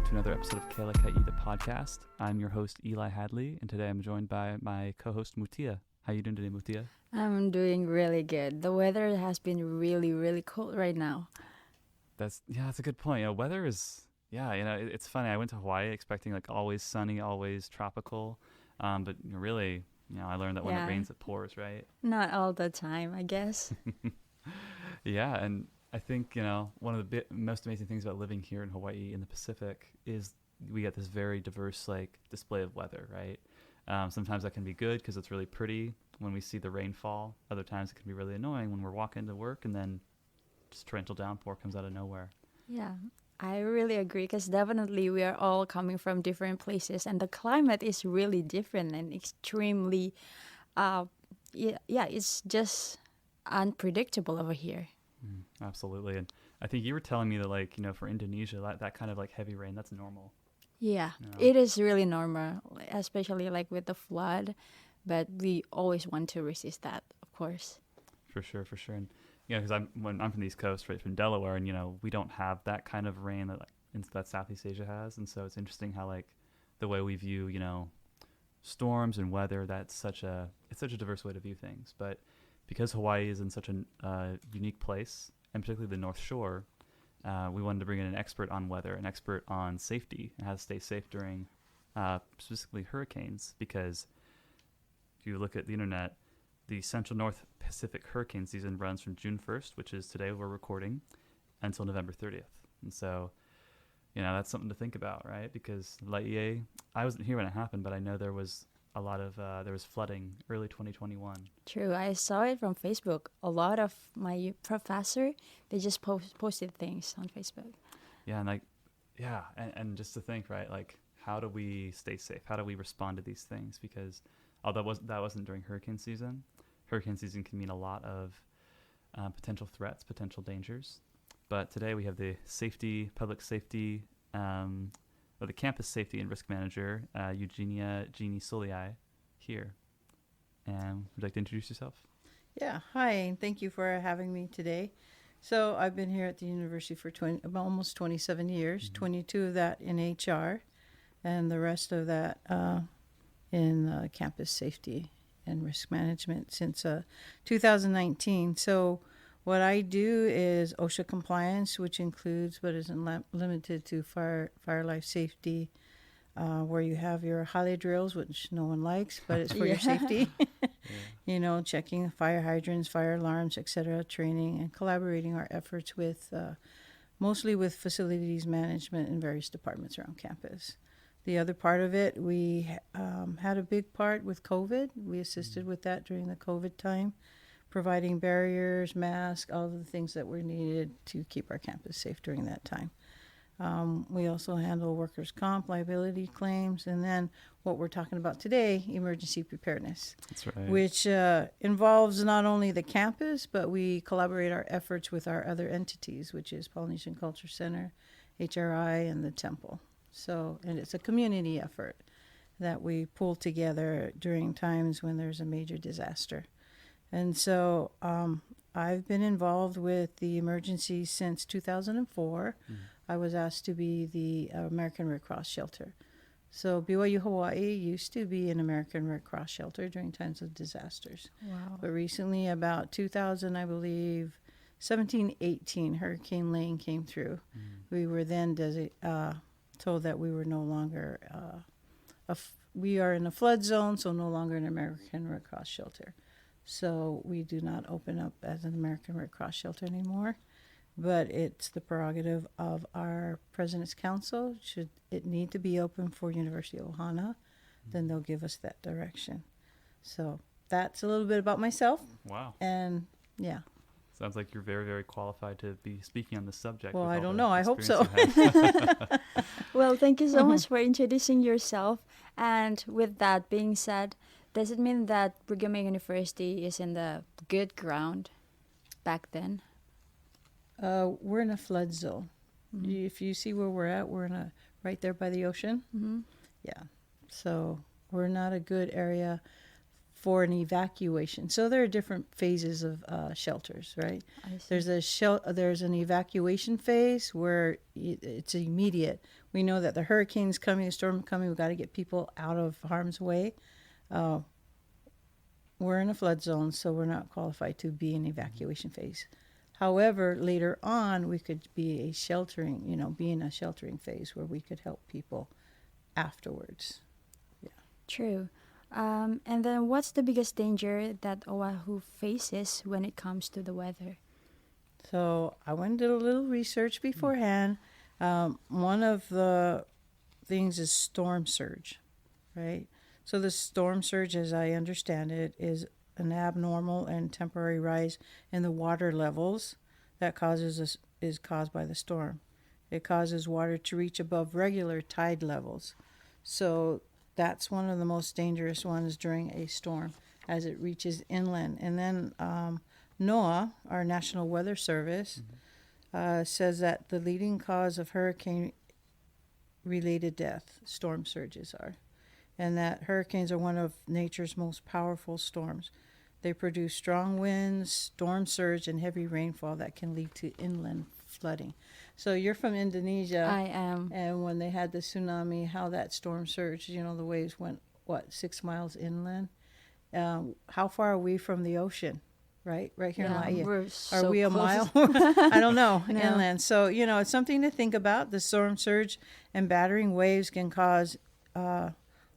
to another episode of Alaka'i, the podcast. I'm your host, Eli Hadley, and today I'm joined by my co-host, Mutia. How are you doing today, Mutia? I'm doing really good. The weather has been really, really cold right now. That's a good point. Weather is, it's funny. I went to Hawaii expecting like always sunny, always tropical, but really, I learned that when it rains, it pours, right? Not all the time, I guess. Yeah, and I think, one of the most amazing things about living here in Hawaii in the Pacific is we get this very diverse display of weather, right? Sometimes that can be good because it's really pretty when we see the rainfall. Other times it can be really annoying when we're walking to work and then just torrential downpour comes out of nowhere. Yeah, I really agree because definitely we are all coming from different places and the climate is really different and extremely, it's just unpredictable over here. Absolutely. And I think you were telling me that for Indonesia, that kind of heavy rain, that's normal. Yeah, it is really normal, especially with the flood, but we always want to resist that, of course. For sure. And because I'm from the East Coast, right, from Delaware, and we don't have that kind of rain that Southeast Asia has, and so it's interesting how the way we view storms and weather, it's such a diverse way to view things. But because Hawaii is in such a unique place, and particularly the North Shore, we wanted to bring in an expert on weather, an expert on safety, and how to stay safe during specifically hurricanes. Because if you look at the internet, the Central North Pacific hurricane season runs from June 1st, which is today we're recording, until November 30th. And so, that's something to think about, right? Because Laie, I wasn't here when it happened, but I know there was a lot of there was flooding early 2021. True, I saw it from Facebook. A lot of my professor, they just posted things on Facebook. Yeah, and just to think, right, how do we stay safe? How do we respond to these things? Because although that wasn't during hurricane season can mean a lot of potential threats, potential dangers. But today we have the public safety, the campus safety and risk manager, Jeannie Soliai, here. And would you like to introduce yourself? Yeah, hi, and thank you for having me today. So I've been here at the university for almost 27 years, 22 of that in HR, and the rest of that in campus safety and risk management since 2019. So what I do is OSHA compliance, which includes but isn't limited to fire life safety, where you have your Hale drills, which no one likes, but it's for your safety. Checking fire hydrants, fire alarms, etc., training, and collaborating our efforts with mostly with facilities management in various departments around campus. The other part of it, we had a big part with COVID. We assisted with that during the COVID time, providing barriers, masks, all of the things that were needed to keep our campus safe during that time. We also handle workers' comp, liability claims, and then what we're talking about today, emergency preparedness. That's right. Which involves not only the campus, but we collaborate our efforts with our other entities, which is Polynesian Culture Center, HRI, and the Temple. And it's a community effort that we pull together during times when there's a major disaster. And so I've been involved with the emergencies since 2004. I was asked to be the American Red Cross shelter. So BYU-Hawaii used to be an American Red Cross shelter during times of disasters. Wow. But recently, about 2000, I believe, 17-18, Hurricane Lane came through. We were then told that we were no longer, we are in a flood zone, so no longer an American Red Cross shelter. So we do not open up as an American Red Cross shelter anymore, but it's the prerogative of our President's Council. Should it need to be open for University of Ohana, then they'll give us that direction. So that's a little bit about myself. Wow. And yeah. Sounds like you're very, very qualified to be speaking on this subject. Well, I don't know. I hope so. Well, thank you so much for introducing yourself. And with that being said, does it mean that Brigham Young University is in the good ground back then? We're in a flood zone. If you see where we're at, we're right there by the ocean. Yeah. So we're not a good area for an evacuation. So there are different phases of shelters, right? I see. There's an evacuation phase where it's immediate. We know that the hurricane's coming, the storm coming. We've got to get people out of harm's way. We're in a flood zone, so we're not qualified to be in evacuation phase. However, later on, we could be a sheltering, be in a sheltering phase where we could help people afterwards. True. And then what's the biggest danger that Oahu faces when it comes to the weather? So I went and did a little research beforehand. One of the things is storm surge, right? So the storm surge, as I understand it, is an abnormal and temporary rise in the water levels that is caused by the storm. It causes water to reach above regular tide levels. So that's one of the most dangerous ones during a storm as it reaches inland. And then NOAA, our National Weather Service, says that the leading cause of hurricane-related death, storm surges are, and that hurricanes are one of nature's most powerful storms. They produce strong winds, storm surge, and heavy rainfall that can lead to inland flooding. So you're from Indonesia. I am. And when they had the tsunami, how that storm surged, the waves went, 6 miles inland? How far are we from the ocean? Right here in Laie. We're so Are we a close. mile? I don't know. No. Inland. So, it's something to think about. The storm surge and battering waves can cause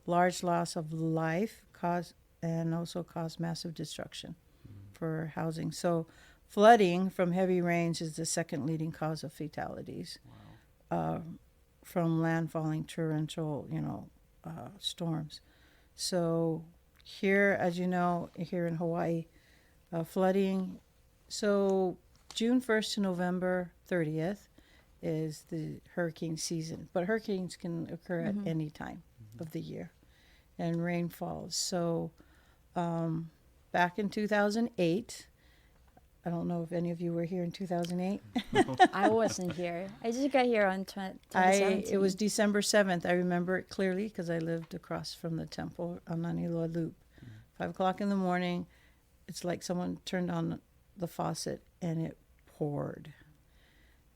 large loss of life, and also cause massive destruction for housing. So flooding from heavy rains is the second leading cause of fatalities. Wow. From landfalling torrential, storms. So here, as you know, here in Hawaii, flooding. So June 1st to November 30th is the hurricane season. But hurricanes can occur at any time of the year. And rainfalls. So back in 2008, I don't know if any of you were here in 2008. I wasn't here. I just got here on 2017. It was December 7th. I remember it clearly because I lived across from the temple on Nanilua Loop. 5 o'clock in the morning, it's like someone turned on the faucet and it poured.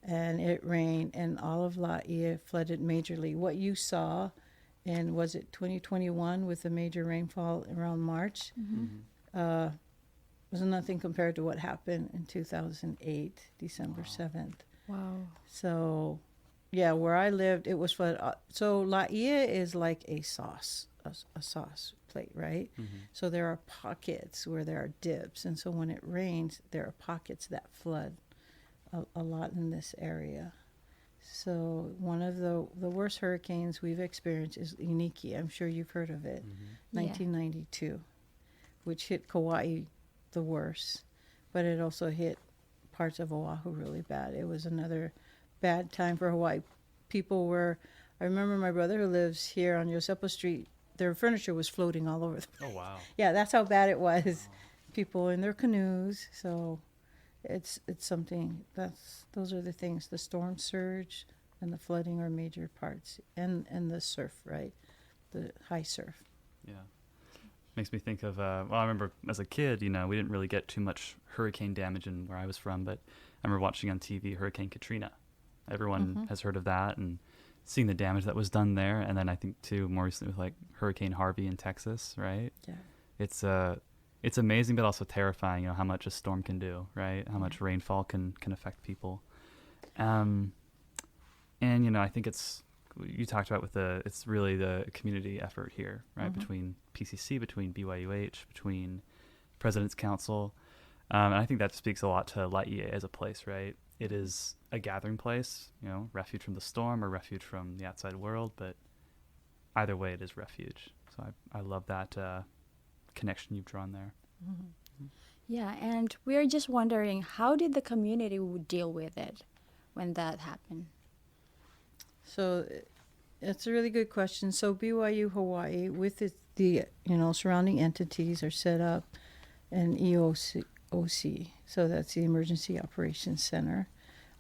And it rained, and all of Laie flooded majorly. What you saw in, was it 2021 with the major rainfall around March? Was nothing compared to what happened in 2008, December 7th. Wow. So, yeah, where I lived, it was flooded. So Laie is like a sauce plate, right? So there are pockets where there are dips. And so when it rains, there are pockets that flood a lot in this area. So one of the worst hurricanes we've experienced is Iniki. I'm sure you've heard of it. 1992, which hit Kauai the worst, but it also hit parts of Oahu really bad. It was another bad time for Hawaii. I remember my brother who lives here on Yosepo Street, their furniture was floating all over. Oh, wow. Yeah, that's how bad it was. People in their canoes. So it's something those are the things. The storm surge and the flooding are major parts, and the surf, right? The high surf. Yeah. Makes me think of, I remember as a kid, we didn't really get too much hurricane damage in where I was from, but I remember watching on TV Hurricane Katrina. Everyone has heard of that and seeing the damage that was done there. And then I think, too, more recently with like Hurricane Harvey in Texas, right? Yeah. It's amazing, but also terrifying, how much a storm can do, right? How much rainfall can affect people. And, I think you talked about it's really the community effort here, right? Between PCC, between BYUH, between President's Council. And I think that speaks a lot to Laie as a place, right? It is a gathering place, refuge from the storm or refuge from the outside world, but either way it is refuge. So I love that connection you've drawn there. Yeah, and we're just wondering, how did the community deal with it when that happened? So it's a really good question. So BYU-Hawaii, with the surrounding entities, are set up an EOC. So that's the Emergency Operations Center.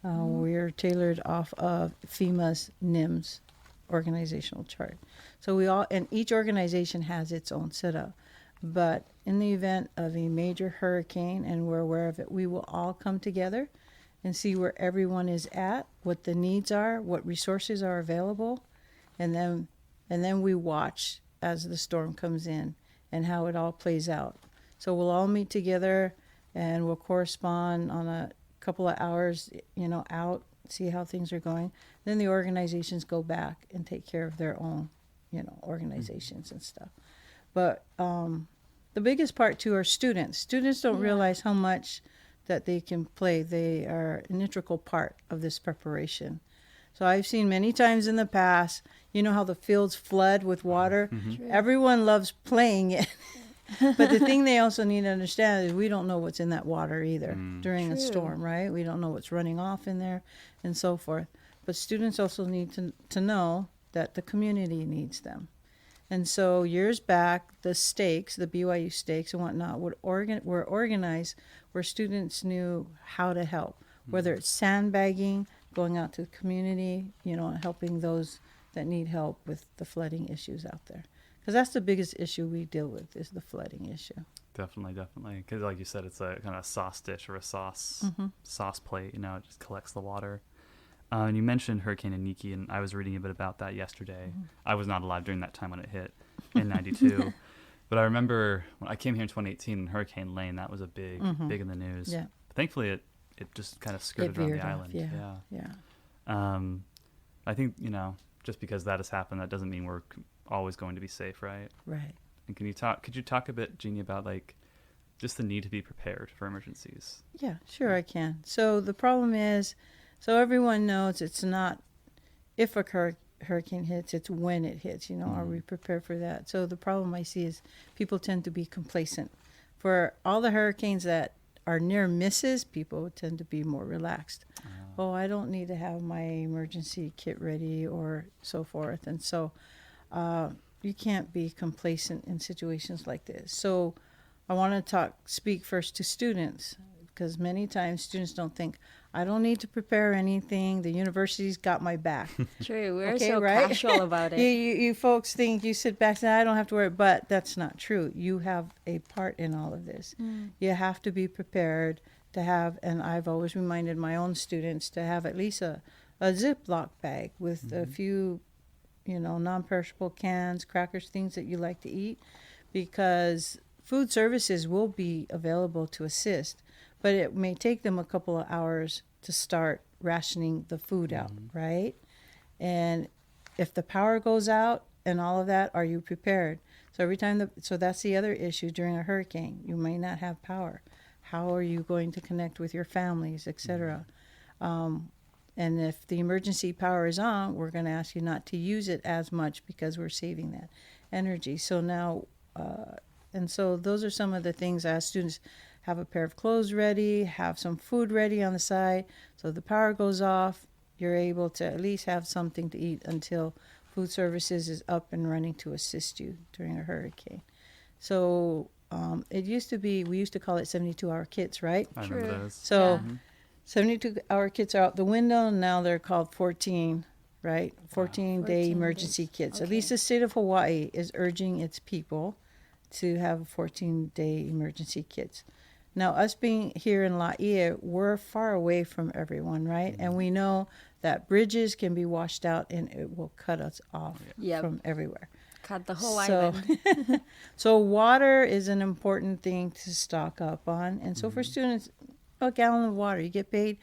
We're tailored off of FEMA's NIMS organizational chart. So and each organization has its own setup. But in the event of a major hurricane, and we're aware of it, we will all come together and see where everyone is at, what the needs are, what resources are available, and then we watch as the storm comes in and how it all plays out. So we'll all meet together and we'll correspond on a couple of hours, out, see how things are going. Then the organizations go back and take care of their own, organizations and stuff. But the biggest part too are students. Students don't realize how much that they can play. They are an integral part of this preparation. So I've seen many times in the past, how the fields flood with water. Everyone loves playing it. But the thing they also need to understand is we don't know what's in that water either during a storm, right? We don't know what's running off in there and so forth. But students also need to know that the community needs them. And so years back, the stakes, the BYU stakes and whatnot, were organized where students knew how to help, whether it's sandbagging, going out to the community, helping those that need help with the flooding issues out there. Because that's the biggest issue we deal with is the flooding issue. Definitely. Because like you said, it's a kind of sauce dish or a sauce plate, it just collects the water. And you mentioned Hurricane Iniki, and I was reading a bit about that yesterday. I was not alive during that time when it hit in 92. But I remember when I came here in 2018 in Hurricane Lane, that was a big in the news. Yeah. Thankfully, it just kind of skirted around the island. Yeah. I think, just because that has happened, that doesn't mean we're always going to be safe, right? Right. And could you talk a bit, Jeannie, about just the need to be prepared for emergencies? Yeah, sure I can. So the problem is, so everyone knows it's not if a hurricane hits, it's when it hits, are we prepared for that? So the problem I see is people tend to be complacent. For all the hurricanes that are near misses, people tend to be more relaxed. Oh, I don't need to have my emergency kit ready or so forth. And so you can't be complacent in situations like this. So I want to speak first to students, because many times students don't think, I don't need to prepare anything. The university's got my back. True. We're casual about it. You folks think you sit back and say, I don't have to worry. But that's not true. You have a part in all of this. You have to be prepared to have, and I've always reminded my own students to have at least a Ziploc bag with a few, non-perishable cans, crackers, things that you like to eat, because food services will be available to assist. But it may take them a couple of hours to start rationing the food out, right? And if the power goes out and all of that, are you prepared? So every time, so that's the other issue during a hurricane. You may not have power. How are you going to connect with your families, etc.? And if the emergency power is on, we're going to ask you not to use it as much because we're saving that energy. So now, and so those are some of the things I ask students. Have a pair of clothes ready, have some food ready on the side. So the power goes off, you're able to at least have something to eat until food services is up and running to assist you during a hurricane. So it used to be, we used to call it 72-hour kits, right? I remember those. So 72-hour kits are out the window, and now they're called 14, right? 14-day emergency kits. Okay. At least the state of Hawaii is urging its people to have 14-day emergency kits. Now, us being here in Laie, we're far away from everyone, right? And we know that bridges can be washed out and it will cut us off from everywhere. Cut the whole island. So water is an important thing to stock up on. And so for students, a gallon of water. You get paid,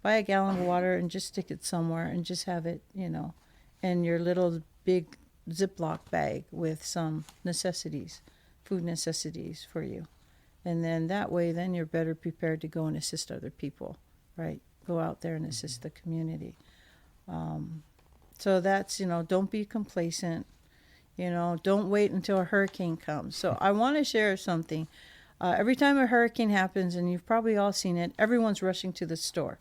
buy a gallon of water and just stick it somewhere and just have it, in your little big Ziploc bag with some necessities, food necessities for you. And then that way, then you're better prepared to go and assist other people, right? Go out there and assist the community. So that's, don't be complacent. Don't wait until a hurricane comes. So I want to share something. Every time a hurricane happens, and you've probably all seen it, everyone's rushing to the store.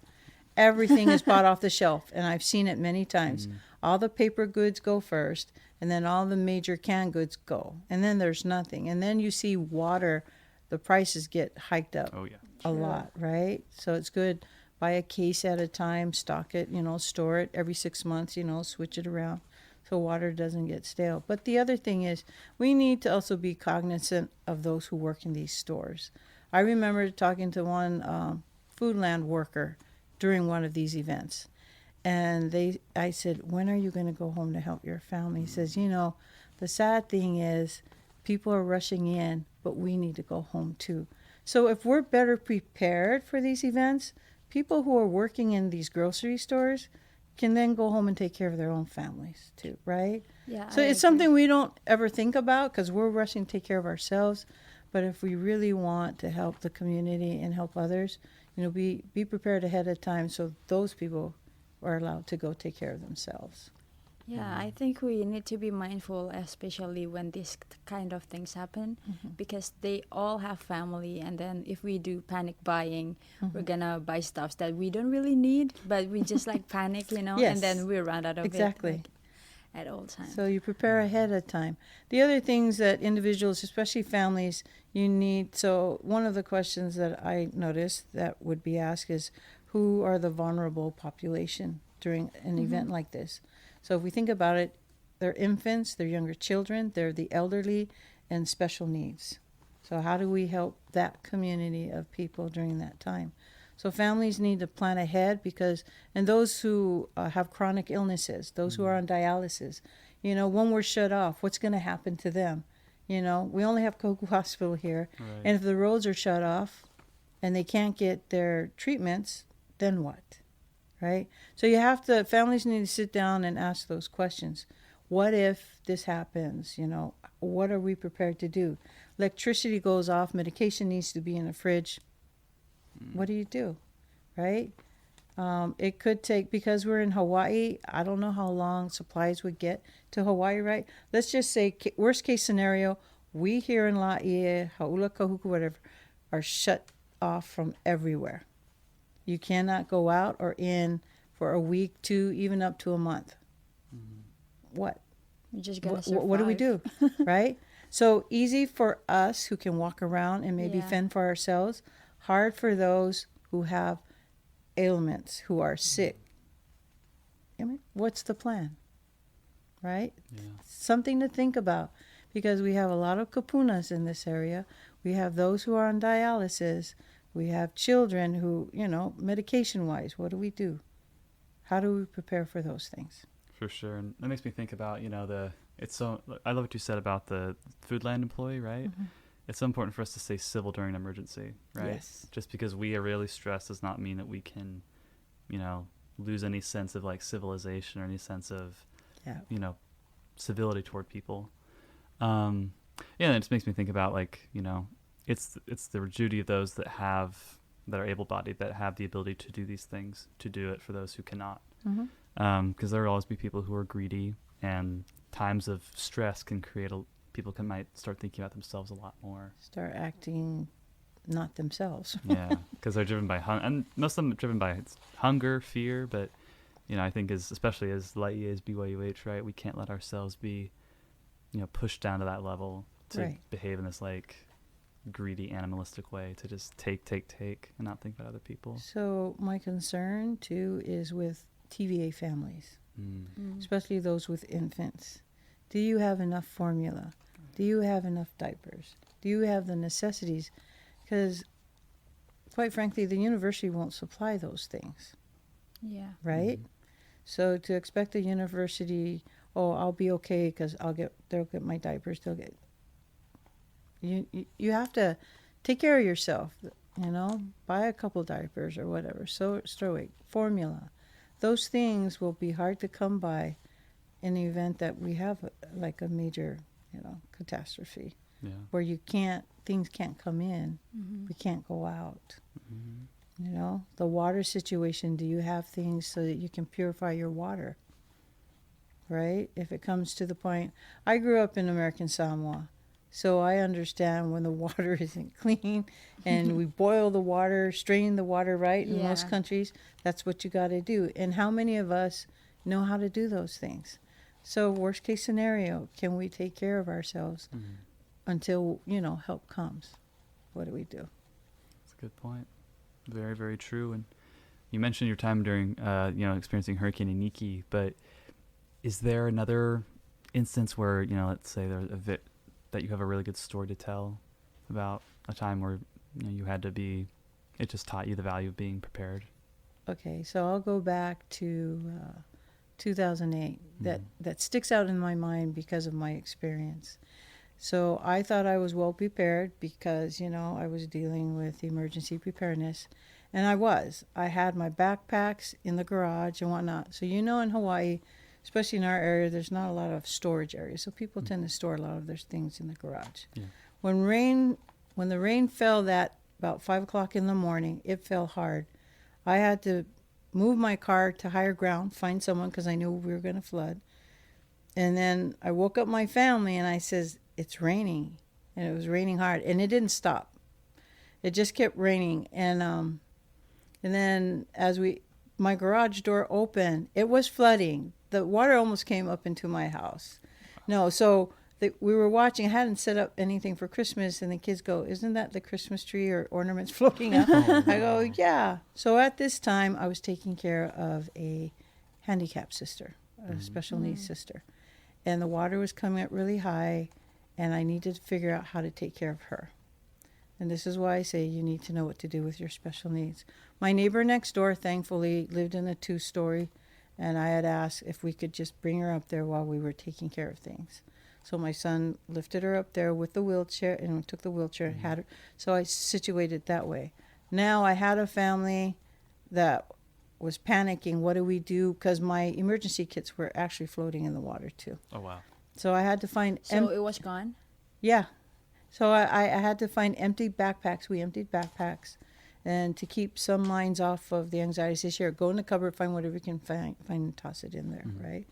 Everything is bought off the shelf, and I've seen it many times. All the paper goods go first, and then all the major canned goods go. And then there's nothing. And then you see water. The prices get hiked up a lot, right? So it's good. Buy a case at a time, stock it, store it every 6 months, switch it around. so water doesn't get stale. But the other thing is we need to also be cognizant of those who work in these stores. I remember talking to one Foodland worker during one of these events. And I said, when are you going to go home to help your family? He says, the sad thing is people are rushing in, but we need to go home too. So if we're better prepared for these events, people who are working in these grocery stores can then go home and take care of their own families too, right? Yeah. So it's something we don't ever think about because we're rushing to take care of ourselves. But if we really want to help the community and help others, be prepared ahead of time so those people are allowed to go take care of themselves. Yeah, I think we need to be mindful, especially when these kind of things happen, because they all have family. And then if we do panic buying, we're going to buy stuff that we don't really need, but we just like panic, Yes, and then we run out of exactly. it like, at all times. So you prepare ahead of time. The other things that individuals, especially families, you need. So one of the questions that I noticed that would be asked is, who are the vulnerable population during an event like this? So if we think about it, they're infants, they're younger children, they're the elderly, and special needs. So how do we help that community of people during that time? So families need to plan ahead and those who have chronic illnesses, those who are on dialysis, when we're shut off, what's going to happen to them? We only have Koku Hospital here. Right. And if the roads are shut off and they can't get their treatments, then what? Right? So families need to sit down and ask those questions. What if this happens? What are we prepared to do? Electricity goes off, medication needs to be in the fridge. What do you do? Right? It could take, because we're in Hawaii, I don't know how long supplies would get to Hawaii, right? Let's just say, worst case scenario, we here in Laie, Haula, Kahuku, whatever, are shut off from everywhere. You cannot go out or in for a week, 2, even up to a month. What? You're just going to survive. What do we do? Right? So easy for us who can walk around and maybe fend for ourselves. Hard for those who have ailments, who are sick. What's the plan? Right? Yeah. Something to think about, because we have a lot of kapunas in this area. We have those who are on dialysis. We have children who, medication-wise, what do we do? How do we prepare for those things? For sure. And that makes me think about, I love what you said about the Foodland employee, right? It's so important for us to stay civil during an emergency, right? Yes. Just because we are really stressed does not mean that we can, lose any sense of like civilization or any sense of, civility toward people. And it just makes me think about it's the duty of those that are able-bodied, that have the ability to do these things, to do it for those who cannot. Because there will always be people who are greedy, and times of stress can create people might start thinking about themselves a lot more. Start acting not themselves. Yeah, because they're driven by and most of them are driven by hunger, fear. But I think especially as Laie, as BYUH, right, we can't let ourselves be, pushed down to that level to behave in this greedy, animalistic way, to just take and not think about other people. So my concern too is with TVA families, especially those with infants. Do you have enough formula? Do you have enough diapers? Do you have the necessities? Because quite frankly, the university won't supply those things. Yeah. Right? So to expect the university, I'll be okay because they'll get my diapers, you have to take care of yourself, buy a couple diapers or whatever, Stroke, formula. Those things will be hard to come by in the event that we have a major, catastrophe, where things can't come in, we can't go out. The water situation, do you have things so that you can purify your water? Right? If it comes to the point, I grew up in American Samoa. So I understand when the water isn't clean and we boil the water, strain the water, right? In most countries, that's what you got to do. And how many of us know how to do those things? So worst case scenario, can we take care of ourselves until, help comes? What do we do? That's a good point. Very, very true. And you mentioned your time during, experiencing Hurricane Iniki, but is there another instance where, you know, let's say there's that you have a really good story to tell about a time where, you know, you had to be, it just taught you the value of being prepared? Okay, so I'll go back to 2008. That sticks out in my mind because of my experience. So I thought I was well prepared because, you know, I was dealing with emergency preparedness. And I was. I had my backpacks in the garage and whatnot. So, you know, in Hawaii, especially in our area, there's not a lot of storage areas. So people tend to store a lot of their things in the garage. Yeah. When the rain fell that about 5 o'clock in the morning, it fell hard. I had to move my car to higher ground, find someone because I knew we were going to flood. And then I woke up my family and I says, it's raining. And it was raining hard. And it didn't stop. It just kept raining. And then as my garage door opened, it was flooding. The water almost came up into my house. No, so we were watching. I hadn't set up anything for Christmas. And the kids go, isn't that the Christmas tree or ornaments floating up? I go, yeah. So at this time, I was taking care of a handicapped sister, a special needs sister. And the water was coming up really high. And I needed to figure out how to take care of her. And this is why I say you need to know what to do with your special needs. My neighbor next door, thankfully, lived in a 2-story. And I had asked if we could just bring her up there while we were taking care of things. So my son lifted her up there with the wheelchair and took the wheelchair and had her. So I situated that way. Now I had a family that was panicking. What do we do? Because my emergency kits were actually floating in the water too. Oh, wow. So I had to find... So it was gone? Yeah. So I had to find empty backpacks. We emptied backpacks. And to keep some lines off of the anxieties this year, go in the cupboard, find whatever you can find and toss it in there, right?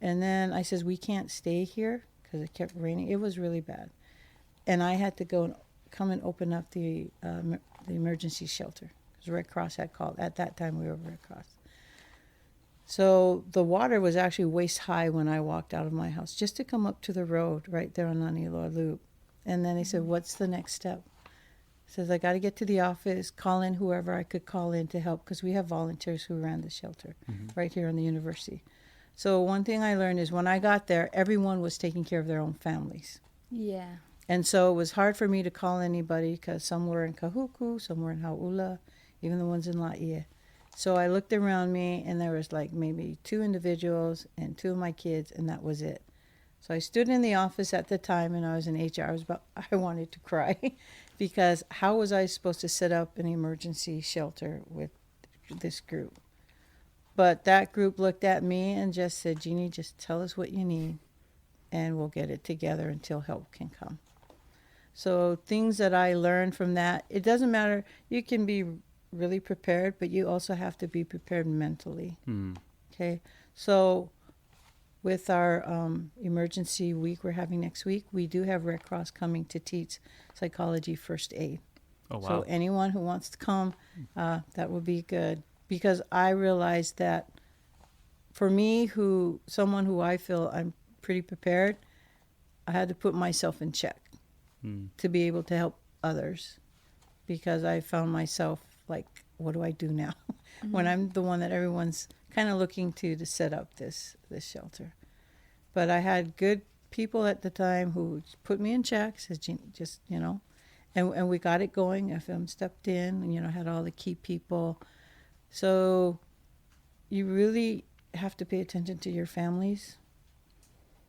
And then I says, we can't stay here because it kept raining. It was really bad. And I had to go and come and open up the emergency shelter because Red Cross had called. At that time, we were Red Cross. So the water was actually waist high when I walked out of my house just to come up to the road right there on Naniloa Loop. And then they said, what's the next step? Says, I got to get to the office, call in whoever I could call in to help because we have volunteers who ran the shelter right here in the university. So one thing I learned is when I got there, everyone was taking care of their own families. Yeah. And so it was hard for me to call anybody because some were in Kahuku, some were in Hau'ula, even the ones in Laie. So I looked around me, and there was like maybe 2 individuals and 2 of my kids, and that was it. So I stood in the office at the time, and I was in HR. I wanted to cry because how was I supposed to set up an emergency shelter with this group? But that group looked at me and just said, Jeannie, just tell us what you need, and we'll get it together until help can come. So things that I learned from that, it doesn't matter. You can be really prepared, but you also have to be prepared mentally. Okay, so with our emergency week we're having next week, we do have Red Cross coming to teach psychology first aid. Oh, wow. So anyone who wants to come, that would be good, because I realized that for me, someone who I feel I'm pretty prepared, I had to put myself in check to be able to help others, because I found myself like, what do I do now when I'm the one that everyone's kind of looking to set up this shelter? But I had good people at the time who put me in check, says, just, you know, and we got it going. FM stepped in and, you know, had all the key people. So you really have to pay attention to your families,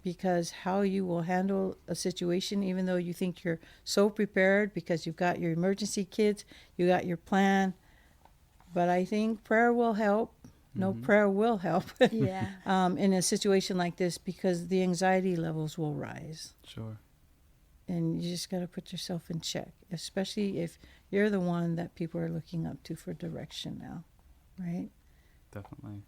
because how you will handle a situation, even though you think you're so prepared because you've got your emergency kits, you got your plan. But I think prayer will help. No, prayer will help Yeah. in a situation like this, because the anxiety levels will rise. Sure. And you just got to put yourself in check, especially if you're the one that people are looking up to for direction now, right? Definitely.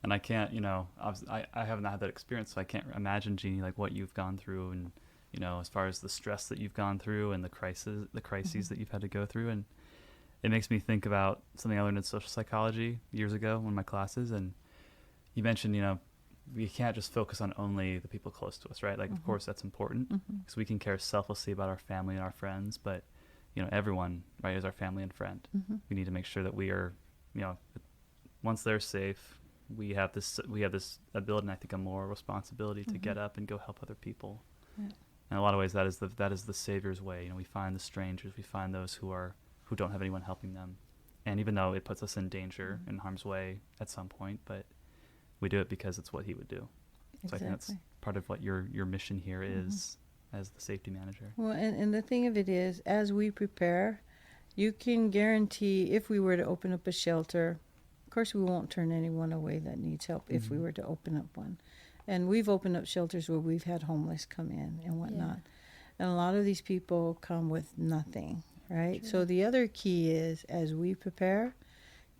And I can't, you know, I haven't had that experience, so I can't imagine, Jeannie, like what you've gone through, and, you know, as far as the stress that you've gone through and the crises that you've had to go through. And it makes me think about something I learned in social psychology years ago in one of my classes. And you mentioned, you know, we can't just focus on only the people close to us, right? Like, of course, that's important, because we can care selflessly about our family and our friends, but, you know, everyone, right, is our family and friend. We need to make sure that we are, you know, once they're safe, we have this ability, and I think a moral responsibility to get up and go help other people. Yeah. In a lot of ways, that is the Savior's way. We find the strangers, we find those who don't have anyone helping them, and even though it puts us in danger, in harm's way at some point, but we do it because it's what He would do. Exactly. So I think that's part of what your mission here is as the safety manager. Well, and the thing of it is, as we prepare, you can guarantee if we were to open up a shelter, of course we won't turn anyone away that needs help if we were to open up one. And we've opened up shelters where we've had homeless come in and whatnot. Yeah. And a lot of these people come with nothing, right? True. So the other key is, as we prepare,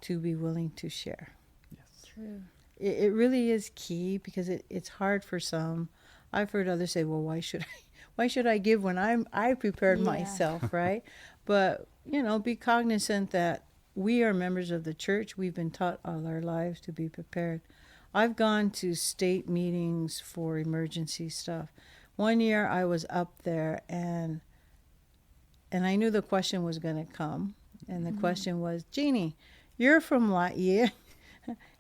to be willing to share. Yes. True. It really is key, because it's hard for some. I've heard others say, well, why should I give when I prepared myself, right? But, be cognizant that we are members of the church. We've been taught all our lives to be prepared. I've gone to state meetings for emergency stuff. One year I was up there and I knew the question was going to come. And the question was, Jeannie, you're from Laie.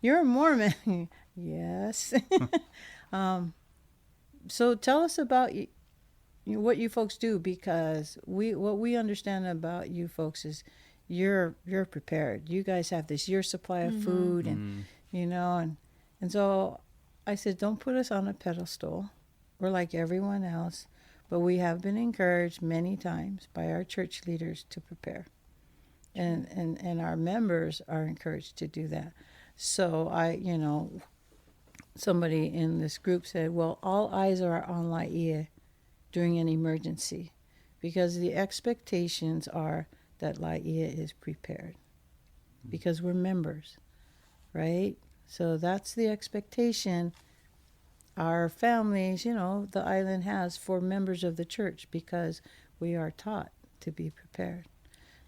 You're a Mormon. Yes. So tell us about what you folks do, because what we understand about you folks is you're prepared. You guys have this year's supply of food and and so I said, don't put us on a pedestal. We're like everyone else, but we have been encouraged many times by our church leaders to prepare. And our members are encouraged to do that. So somebody in this group said, well, all eyes are on Laie during an emergency, because the expectations are that Laie is prepared, because we're members, right? So that's the expectation our families, the island has for members of the church, because we are taught to be prepared.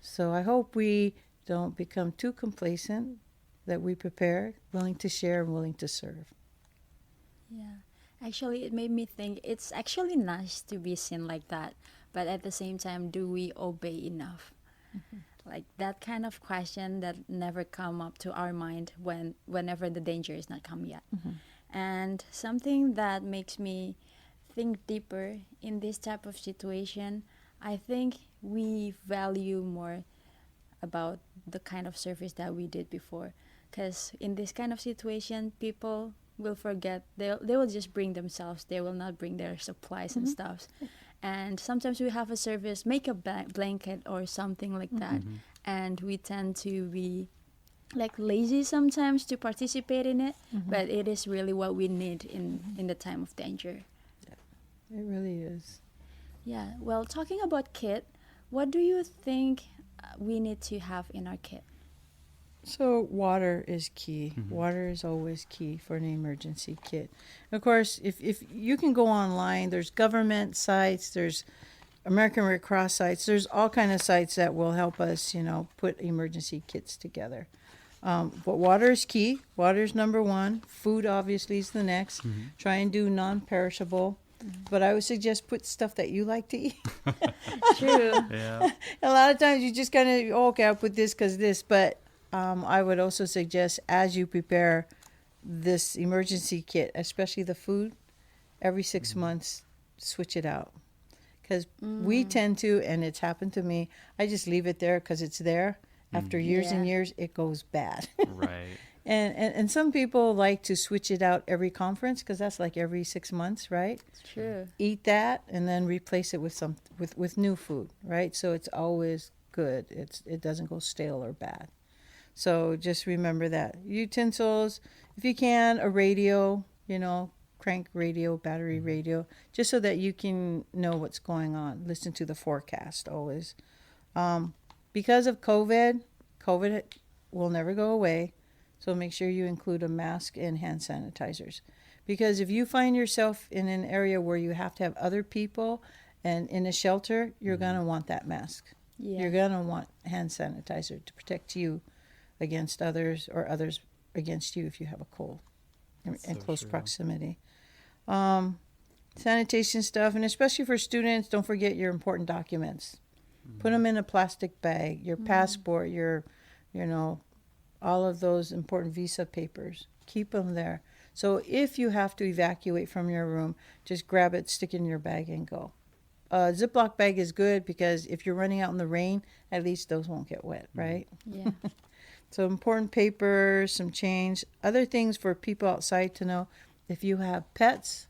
So I hope we don't become too complacent, that we prepare, willing to share, and willing to serve. Yeah. Actually, it made me think it's actually nice to be seen like that, but at the same time, do we obey enough? Like that kind of question that never come up to our mind whenever the danger is not come yet. And something that makes me think deeper in this type of situation, I think we value more about the kind of service that we did before. Because in this kind of situation, people will forget. They will just bring themselves. They will not bring their supplies and stuff. And sometimes we have a service, make a blanket or something like that. And we tend to be like lazy sometimes to participate in it. But it is really what we need in the time of danger. Yeah, it really is. Yeah. Well, talking about kit, what do you think we need to have in our kit? So water is key. Water is always key for an emergency kit. Of course, if you can go online, there's government sites, there's American Red Cross sites, there's all kind of sites that will help us, put emergency kits together. But water is key. Water is number one. Food obviously is the next. Try and do non-perishable. But I would suggest put stuff that you like to eat. True. Yeah. A lot of times you just kind of, okay, I'll put this because this, but I would also suggest, as you prepare this emergency kit, especially the food, every 6 months, switch it out. Because we tend to, and it's happened to me, I just leave it there because it's there. After years and years, it goes bad. Right. And some people like to switch it out every conference, because that's like every 6 months, right? It's true. Eat that and then replace it with new food, right? So it's always good. It doesn't go stale or bad. So just remember that. Utensils, if you can, a radio, crank radio, battery radio, just so that you can know what's going on. Listen to the forecast always. Because of COVID will never go away. So make sure you include a mask and hand sanitizers. Because if you find yourself in an area where you have to have other people and in a shelter, you're going to want that mask. Yeah. You're going to want hand sanitizer to protect you against others, or others against you if you have a cold in close proximity. Sanitation stuff, and especially for students, don't forget your important documents. Put them in a plastic bag, your passport, your all of those important visa papers. Keep them there. So if you have to evacuate from your room, just grab it, stick it in your bag, and go. A Ziploc bag is good because if you're running out in the rain, at least those won't get wet, right? Yeah. So important papers, some change. Other things for people outside to know, if you have pets,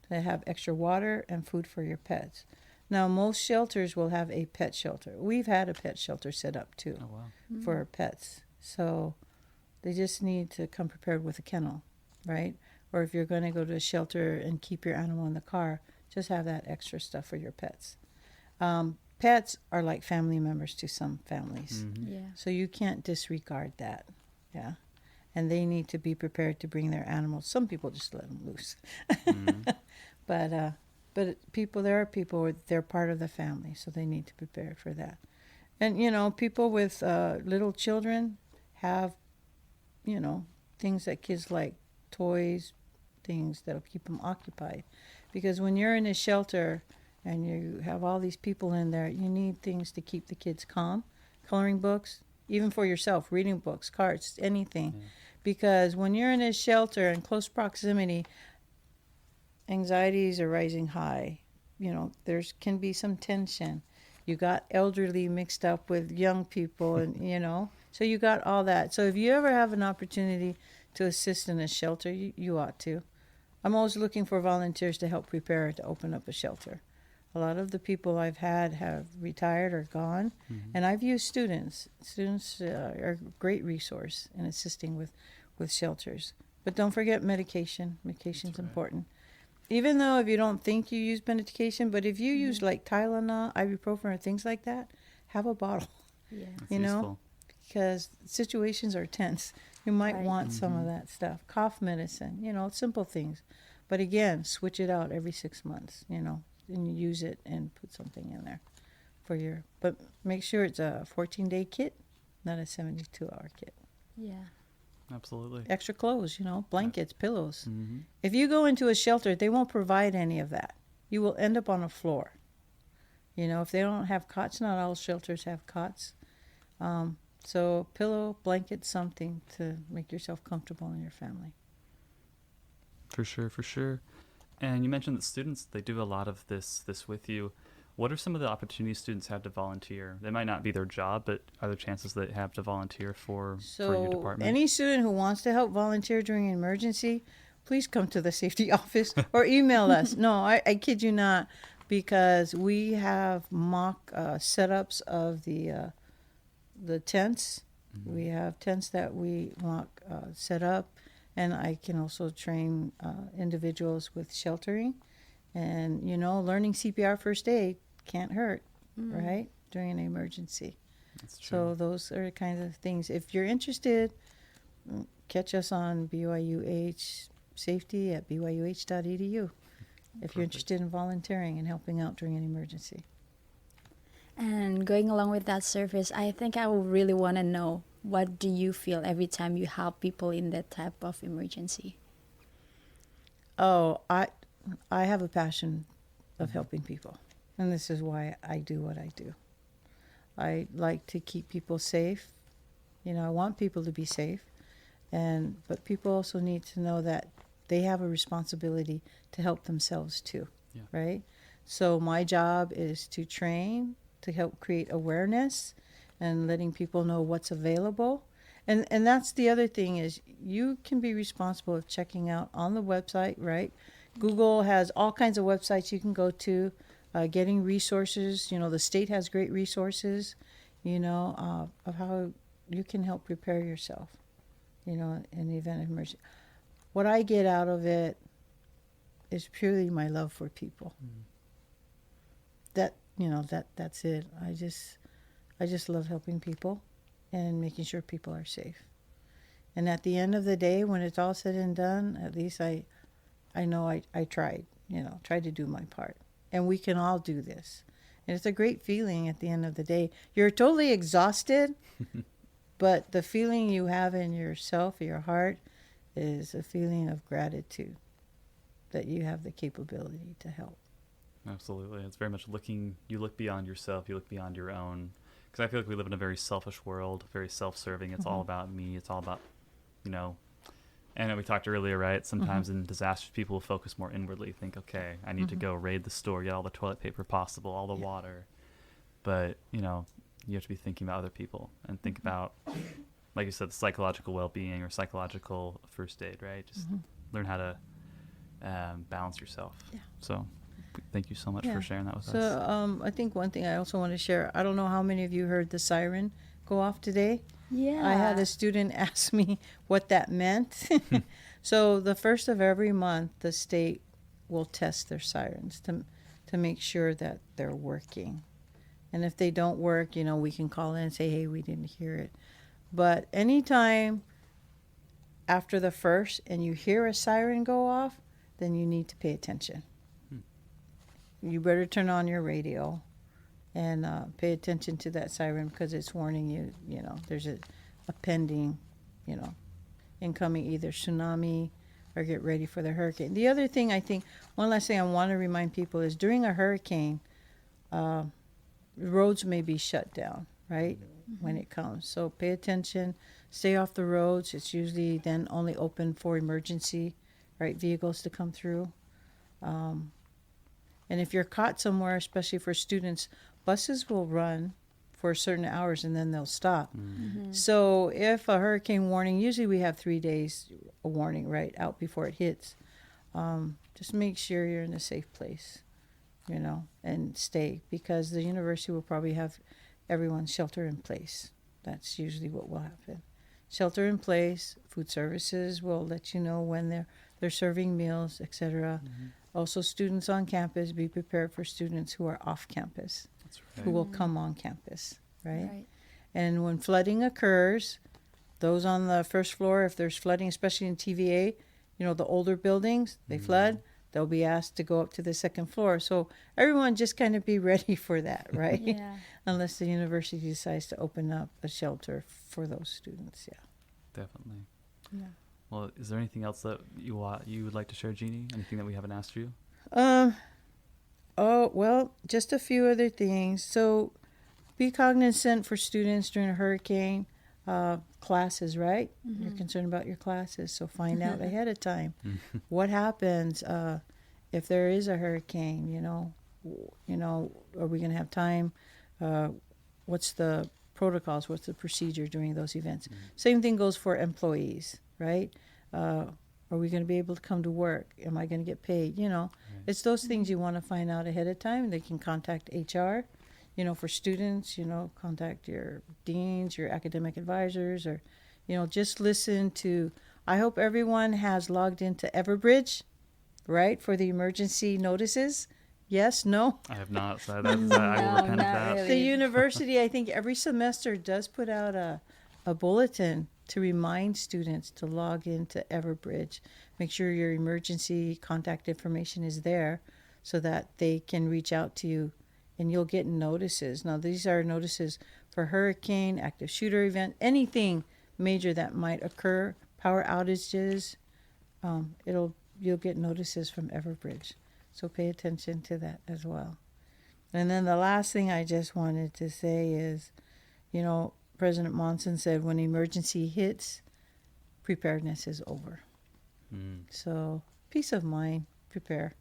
they have extra water and food for your pets. Now, most shelters will have a pet shelter. We've had a pet shelter set up too. Oh, wow. For our pets. So they just need to come prepared with a kennel, right? Or if you're going to go to a shelter and keep your animal in the car, just have that extra stuff for your pets. Pets are like family members to some families. Mm-hmm. Yeah. So you can't disregard that. Yeah. And they need to be prepared to bring their animals. Some people just let them loose. Mm-hmm. But people, there are people, they're part of the family, so they need to prepare for that. And, you know, people with little children have, you know, things that kids like, toys, things that'll keep them occupied. Because when you're in a shelter and you have all these people in there, you need things to keep the kids calm. Coloring books, even for yourself, reading books, cards, anything. Yeah. Because when you're in a shelter in close proximity, anxieties are rising high. You know, there's can be some tension. You got elderly mixed up with young people, and you know, so you got all that. So if you ever have an opportunity to assist in a shelter, you ought to. I'm always looking for volunteers to help prepare to open up a shelter. A lot of the people I've had have retired or gone, Mm-hmm. and I've used students. Students are a great resource in assisting with shelters. But don't forget medication. Medication's That's right. important. Even though if you don't think you use medication, but if you Mm-hmm. use like Tylenol, ibuprofen, or things like that, have a bottle. Yeah. That's You know? useful. Because situations are tense. You might Right. want some of Mhm. that stuff. Cough medicine, you know, simple things. But again, switch it out every 6 months, you know, and you use it and put something in there for your, but make sure it's a 14-day kit, not a 72-hour kit. Yeah. Absolutely. Extra clothes, you know, blankets, pillows. Mm-hmm. If you go into a shelter, they won't provide any of that. You will end up on a floor. You know, if they don't have cots, not all shelters have cots. So pillow, blanket, something to make yourself comfortable in your family. For sure, for sure. And you mentioned that students, they do a lot of this with you. What are some of the opportunities students have to volunteer? They might not be their job, but are there chances they have to volunteer for your So department? any student who wants to help volunteer during an emergency, please come to the safety office or email us. No, I kid you not, because we have mock setups of the tents. Mhm. We have tents that we mock set up, and I can also train individuals with sheltering. And, you know, learning CPR first aid can't hurt, right, during an emergency. That's true. So those are the kinds of things. If you're interested, catch us on BYUH safety at byuh.edu if you're Perfect. interested in volunteering and helping out during an emergency. And going along with that service, I think I would really want to know, what do you feel every time you help people in that type of emergency? Oh, I have a passion of helping people, and this is why I do what I do. I like to keep people safe. You know, I want people to be safe, but people also need to know that they have a responsibility to help themselves too, Yeah. right? So my job is to train, to help create awareness and letting people know what's available. And that's the other thing is you can be responsible of checking out on the website, right? Google has all kinds of websites you can go to, getting resources. You know, the state has great resources, you know, of how you can help prepare yourself, you know, in the event of emergency. What I get out of it is purely my love for people. Mhm. That, you know, that's it. I just love helping people and making sure people are safe. And at the end of the day, when it's all said and done, at least I know I tried, you know, tried to do my part. And we can all do this. And it's a great feeling at the end of the day. You're totally exhausted, but the feeling you have in yourself, your heart, is a feeling of gratitude that you have the capability to help. Absolutely. It's very much you look beyond yourself, you look beyond your own because I feel like we live in a very selfish world, very self-serving. It's all about me. It's all about, you know, and we talked earlier, right? Sometimes in disasters, people will focus more inwardly, think, okay, I need to go raid the store, get all the toilet paper possible, all the water. But, you know, you have to be thinking about other people and think about, like you said, psychological well-being or psychological first aid, right? Just learn how to balance yourself. Yeah. So thank you so much for sharing that with us. So I think one thing I also want to share, I don't know how many of you heard the siren go off today. Yeah. I had a student ask me what that meant. So the first of every month, the state will test their sirens to make sure that they're working. And if they don't work, you know, we can call in and say, hey, we didn't hear it. But anytime after the first and you hear a siren go off, then you need to pay attention. You better turn on your radio and pay attention to that siren because it's warning you, you know, there's a pending, you know, incoming either tsunami or get ready for the hurricane. The other thing I think, one last thing I want to remind people is during a hurricane, roads may be shut down, right, when it comes. So pay attention, stay off the roads. It's usually then only open for emergency, right, vehicles to come through. And if you're caught somewhere, especially for students, buses will run for certain hours and then they'll stop. So if a hurricane warning, usually we have 3 days a warning, right, out before it hits. Just make sure you're in a safe place, you know, and stay, because the university will probably have everyone shelter in place. That's usually what will happen. Shelter in place, food services will let you know when they're serving meals, etc. Also, students on campus, be prepared for students who are off campus, who will come on campus, right? And when flooding occurs, those on the first floor, if there's flooding, especially in TVA, you know, the older buildings, they flood, they'll be asked to go up to the second floor. So everyone just kind of be ready for that, right? Yeah. Unless the university decides to open up a shelter for those students, Definitely. Yeah. Well, is there anything else that you would like to share, Jeannie? Anything that we haven't asked you? Oh, well, just a few other things. So be cognizant for students during a hurricane. Classes, right? You're concerned about your classes, so find out ahead of time what happens if there is a hurricane. You know, are we going to have time? What's the protocols? What's the procedure during those events? Same thing goes for employees, right? Are we going to be able to come to work? Am I going to get paid? You know, it's those things you want to find out ahead of time. They can contact HR. You know, for students, you know, contact your deans, your academic advisors, or, you know, just listen to, I hope everyone has logged into Everbridge, right, for the emergency notices. Yes, no? I have not, so I will repent of that. really. The university, I think, every semester does put out a bulletin to remind students to log into Everbridge. Make sure your emergency contact information is there so that they can reach out to you. And you'll get notices. Now, these are notices for hurricane, active shooter event, anything major that might occur, power outages. You'll get notices from Everbridge. So pay attention to that as well. And then the last thing I just wanted to say is, you know, President Monson said when emergency hits, preparedness is over. So peace of mind, prepare.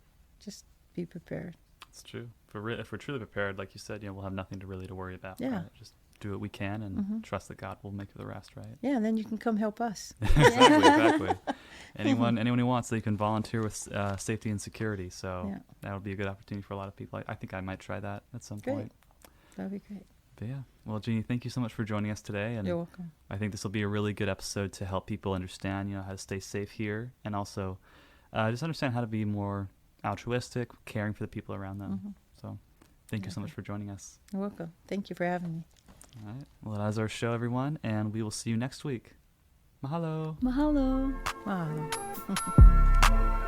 Just be prepared. It's true. If we're truly prepared, like you said, you know, we'll have nothing to worry about. Yeah. Right? Just do what we can and trust that God will make the rest, right? Yeah, and then you can come help us. Exactly. Anyone who wants, they can volunteer with safety and security. So that would be a good opportunity for a lot of people. I think I might try that at some point. That'd be great. But yeah. Well, Jeannie, thank you so much for joining us today. And you're welcome. I think this will be a really good episode to help people understand, you know, how to stay safe here, and also just understand how to be more altruistic, caring for the people around them. So thank you so much for joining us. You're welcome. Thank you for having me. All right. Well, that is our show, everyone, and we will see you next week. Mahalo. Mahalo. Mahalo.